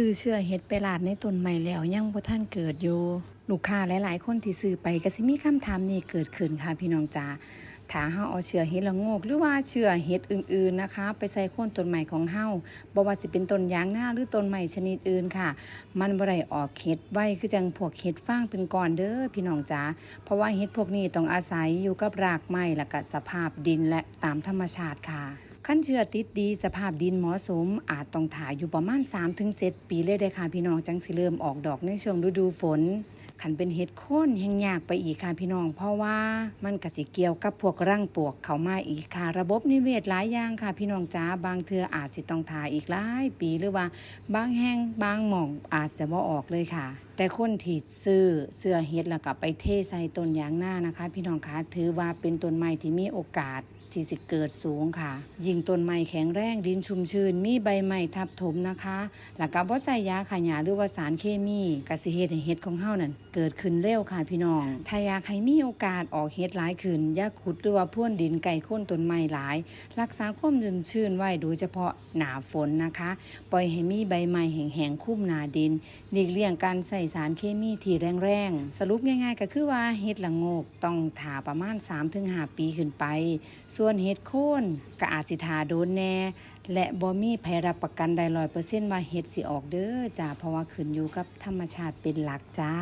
ซื้อเชื่อเฮ็ดไปลาดในต้นไม้แล้วยังบ่ทันเกิดอยู่ลูกค้าหลายๆคนที่ซื้อไปก็สิมีคำถามนี้เกิดขึ้นค่ะพี่น้องจ๋าถ้าเฮาเอาเชื่อเฮ็ดละโงกหรือว่าเชื่อเฮ็ดอื่นๆนะคะไปใส่โคนต้นไม้ของเฮาบ่ว่าสิเป็นต้นยางนาหรือต้นไม้ชนิดอื่นค่ะมันบ่ได้ออกเฮ็ดไว้คือจังพวกเฮ็ดฟางเป็นก้อนเด้อพี่น้องจ๋าเพราะว่าเฮ็ดพวกนี้ต้องอาศัยอยู่กับรากไม้และก็สภาพดินและตามธรรมชาติค่ะ ขั้นเชื่อติดดีสภาพดินเหมาะสมอาจต้องถ่ายอยู่ประมาณ 3-7 ปีเลยได้ค่ะพี่น้องจังสิเริ่มออกดอกในช่วงฤดูฝนขันเป็นเห็ดโค่นแห้งยากไปอีกค่ะพี่น้องเพราะว่ามันก็สิเกี่ยวกับพวกรังปลวกเข้ามาอีกค่ะระบบนิเวศหลายอย่างค่ะพี่น้องจ้าบางเทื่ออาจสิต้องถ่ายอีกหลายปีหรือว่าบางแห่งบางหม่องอาจจะบ่ออกเลยค่ะแต่คนที่ซื้อเสื้อเฮ็ดแล้วก็ไปเทใส่ต้นยางนานะคะพี่น้องคะถือว่าเป็นต้นไม้ที่มีโอกาสที่สิเกิดสูงค่ะยิ่งต้นไม้แข็งแรงดินชุ่มชื้นมีใบไม้ทับถมนะคะแล้วก็บ่ใส่ยาฆ่าหญ้าหรือว่าสารเคมีก็สิเฮ็ดให้เฮ็ดของเฮานั่นเกิดขึ้นเร็วค่ะพี่น้องถ้าอยากให้มีโอกาสออกเฮ็ดหลายขึ้นอย่าขุดหรือว่าพ่นดินไก่โค่นต้นไม้หลายรักษาความชุ่มชื้นไว้โดยเฉพาะหน้าฝนนะคะปล่อยให้มีใบไม้แห้งๆคลุมหน้าดินหลีกเลี่ยงการใส่สารเคมีที่แรงๆสรุปง่ายๆก็คือว่าเฮ็ดละโงกต้องท่าประมาณ 3-5 ปีขึ้นไปส่วนเฮ็ดโคนก็อาจสิท่าโดนแน่และบ่มีไผรับประกันได้ 100% ว่าเฮ็ดสิออกเด้อจ้าเพราะว่าขึ้นอยู่กับธรรมชาติเป็นหลักจ้า